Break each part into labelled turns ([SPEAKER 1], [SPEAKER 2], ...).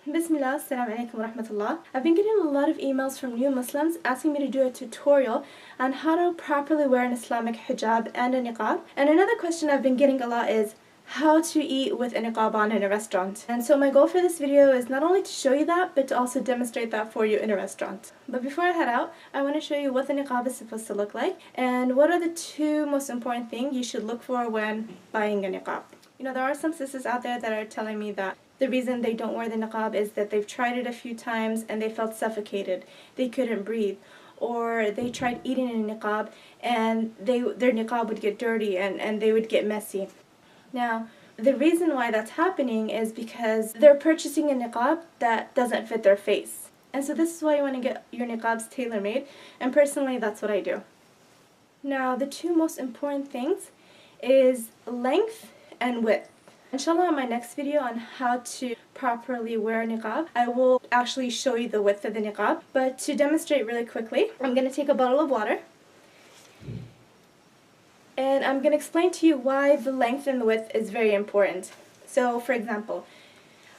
[SPEAKER 1] Bismillah, assalamu alaikum wa rahmatullah. I've been getting a lot of emails from new Muslims asking me to do a tutorial on how to properly wear an Islamic hijab and a niqab. And another question I've been getting a lot is how to eat with a niqab on in a restaurant. And so my goal for this video is not only to show you that, but to also demonstrate that for you in a restaurant. But before I head out, I want to show you what the niqab is supposed to look like and what are the two most important things you should look for when buying a niqab. You know, there are some sisters out there that are telling me that the reason they don't wear the niqab is that they've tried it a few times and they felt suffocated, they couldn't breathe, or they tried eating in a niqab and their niqab would get dirty and they would get messy. Now, the reason why that's happening is because they're purchasing a niqab that doesn't fit their face. And so this is why you want to get your niqabs tailor-made, and personally that's what I do. Now, the two most important things is length and width. Inshallah, in my next video on how to properly wear a niqab, I will actually show you the width of the niqab. But to demonstrate really quickly, I'm going to take a bottle of water and I'm going to explain to you why the length and the width is very important. So, for example,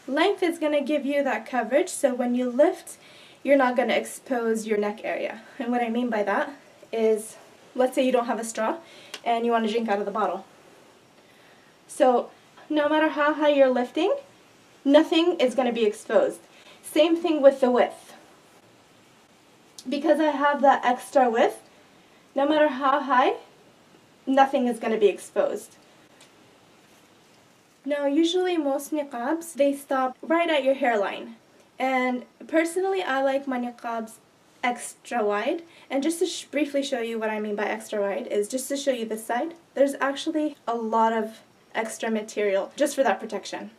[SPEAKER 1] length is going to give you that coverage, so when you lift, you're not going to expose your neck area. And what I mean by that is, let's say you don't have a straw and you want to drink out of the bottle. So, no matter how high you're lifting, nothing is going to be exposed. Same thing with the width. Because I have that extra width, no matter how high, nothing is going to be exposed. Now, usually most niqabs, they stop right at your hairline. And personally, I like my niqabs extra wide. And just to briefly show you what I mean by extra wide is just to show you this side. There's actually a lot of extra material just for that protection.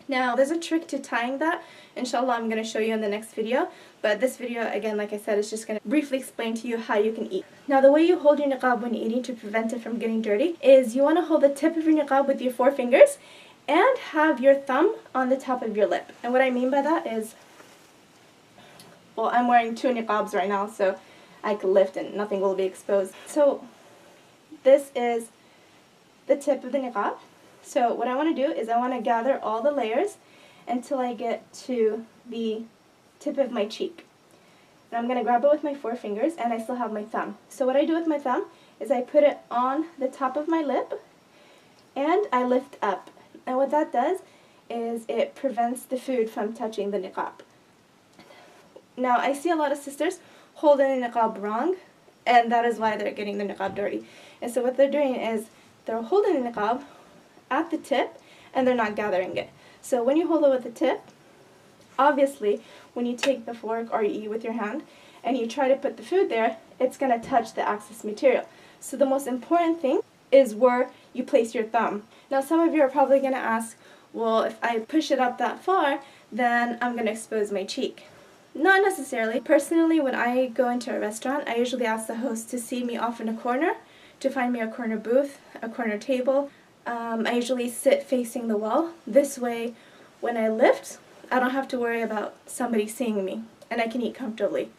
[SPEAKER 1] Now, there's a trick to tying that. Inshallah, I'm going to show you in the next video. But this video, again, like I said, is just going to briefly explain to you how you can eat. Now, the way you hold your niqab when eating to prevent it from getting dirty is you want to hold the tip of your niqab with your 4 fingers and have your thumb on the top of your lip. And what I mean by that is, well, I'm wearing 2 niqabs right now, so I can lift and nothing will be exposed. So, this is the tip of the niqab. So what I want to do is I want to gather all the layers until I get to the tip of my cheek. And I'm going to grab it with my 4 fingers and I still have my thumb. So what I do with my thumb is I put it on the top of my lip and I lift up. And what that does is it prevents the food from touching the niqab. Now, I see a lot of sisters holding the niqab wrong, and that is why they're getting the niqab dirty. And so what they're doing is they're holding the niqab at the tip and they're not gathering it. So when you hold it with the tip, obviously when you take the fork or you eat with your hand and you try to put the food there, it's going to touch the excess material. So the most important thing is where you place your thumb. Now, some of you are probably going to ask, well, if I push it up that far, then I'm going to expose my cheek. Not necessarily. Personally, when I go into a restaurant, I usually ask the host to seat me off in a corner, to find me a corner booth, a corner table. I usually sit facing the wall. This way, when I lift, I don't have to worry about somebody seeing me, and I can eat comfortably.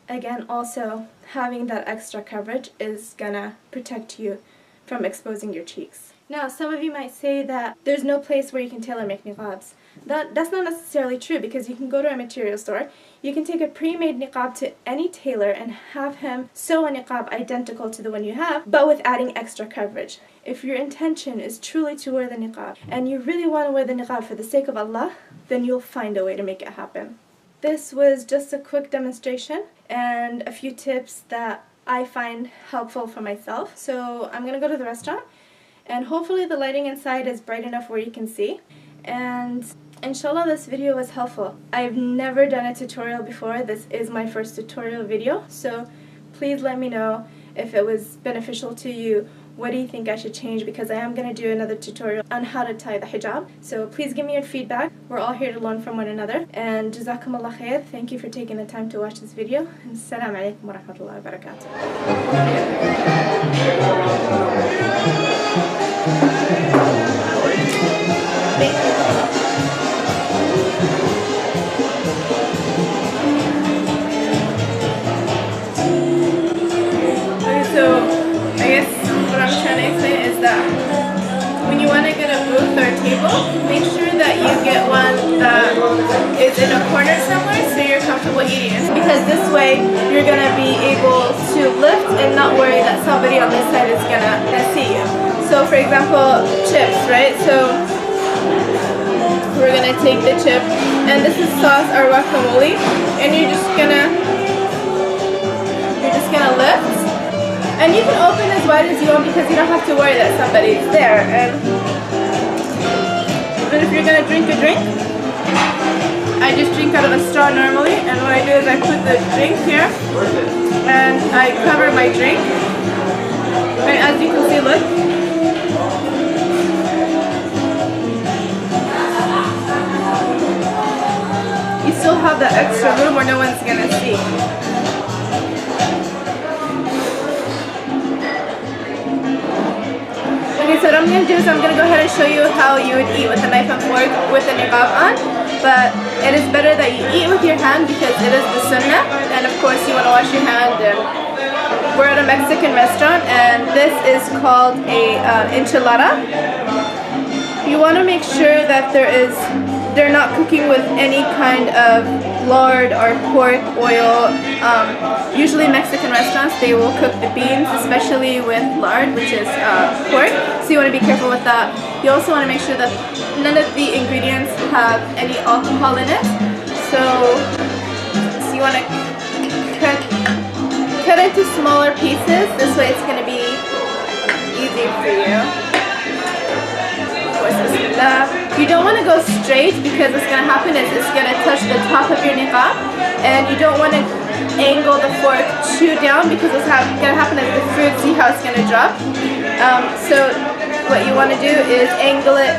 [SPEAKER 1] Again, also, having that extra coverage is gonna protect you from exposing your cheeks. Now, some of you might say that there's no place where you can tailor-make niqabs. That's not necessarily true, because you can go to a material store, you can take a pre-made niqab to any tailor and have him sew a niqab identical to the one you have, but with adding extra coverage. If your intention is truly to wear the niqab, and you really want to wear the niqab for the sake of Allah, then you'll find a way to make it happen. This was just a quick demonstration and a few tips that I find helpful for myself. So I'm going to go to the restaurant, and hopefully the lighting inside is bright enough where you can see. And inshallah, this video was helpful. I've never done a tutorial before. This is my first tutorial video. So please let me know if it was beneficial to you. What do you think I should change? Because I am going to do another tutorial on how to tie the hijab. So please give me your feedback. We're all here to learn from one another. And jazakumullah khair. Thank you for taking the time to watch this video. And assalamu alaikum wa rahmatullahi wa barakatuh. When you want to get a booth or a table, make sure that you get one that way you're gonna be able to lift and not worry that somebody on this side is gonna see you. So for example, chips, right? So we're gonna take the chip, and this is sauce or guacamole, and you're just gonna lift, and you can open as wide as you want because you don't have to worry that somebody's there. And if you're gonna drink a drink, I just drink out of a straw normally, and what I do is I put the drink here and I cover my drink, and as you can see, look, you still have that extra room where no one's gonna see. Okay, so what I'm going to do is I'm going to go ahead and show you how you would eat with a knife and fork with the niqab on, but it is better that you eat with your hand because it is the sunnah, and of course you want to wash your hand. And we're at a Mexican restaurant, and this is called a enchilada. You want to make sure that they're not cooking with any kind of lard or pork oil. Usually Mexican restaurants, they will cook the beans, especially with lard, which is pork, so you want to be careful with that. You also want to make sure that none of the ingredients have any alcohol in it. So you want to cut into smaller pieces, this way it's going to be easy for you. You don't want to go straight because what's going to happen is it's going to touch the top of your niqab, and you don't want to angle the fork too down because what's going to happen is the fruit, see how it's going to drop. So what you want to do is angle it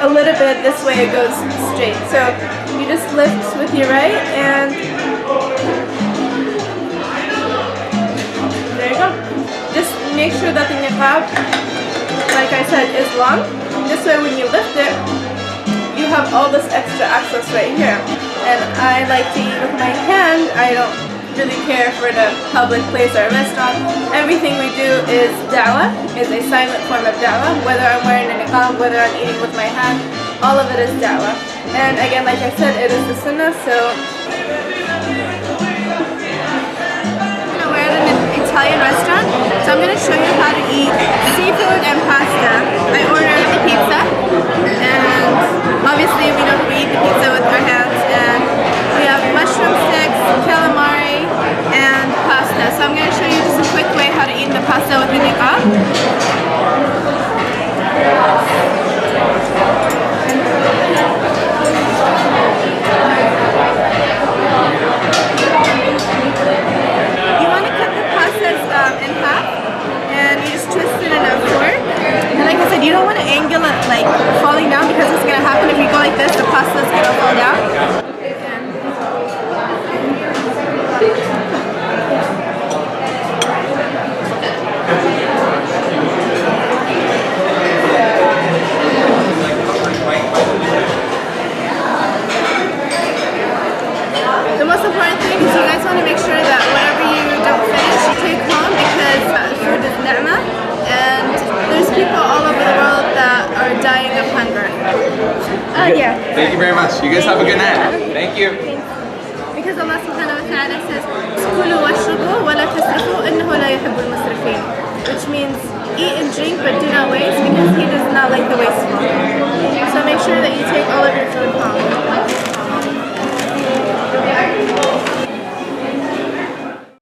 [SPEAKER 1] a little bit this way it goes straight. So you just lift with your right, and there you go. Just make sure that the niqab, like I said, is long. This way when you lift it, you have all this extra access right here. And I like to eat with my hand. I don't really care if we're in a public place or a restaurant. Everything we do is da'wah, is a silent form of da'wah. Whether I'm wearing a niqab, whether I'm eating with my hand, all of it is da'wah. And again, like I said, it is the sunnah, so we're at an Italian restaurant, so I'm going to show you how to eat seafood and pasta. I ordered the pizza, and obviously we know we eat the pizza with our hands, and we have mushroom sticks, calamari, and pasta. So I'm going to show you just a quick way how to eat the pasta with the niqab. In half, and you just twist it in a fork. And like I said, you don't want to angle it like falling down because what's going to happen if you go like this, the pasta is going to fall down. The most important thing is you guys want to make sure that whatever you don't finish, you take home, because food is ni'mah, and there's people all over the world that are dying of hunger. Yeah.
[SPEAKER 2] Thank you very much. You guys have a good night. Thank you.
[SPEAKER 1] Because Allah subhanahu wa ta'ala says, "Kulu washrabu wa la tasrifu innahu la yuhibbul musrifin," which means eat and drink but do not waste, because He does not like the wasteful. So make sure that you take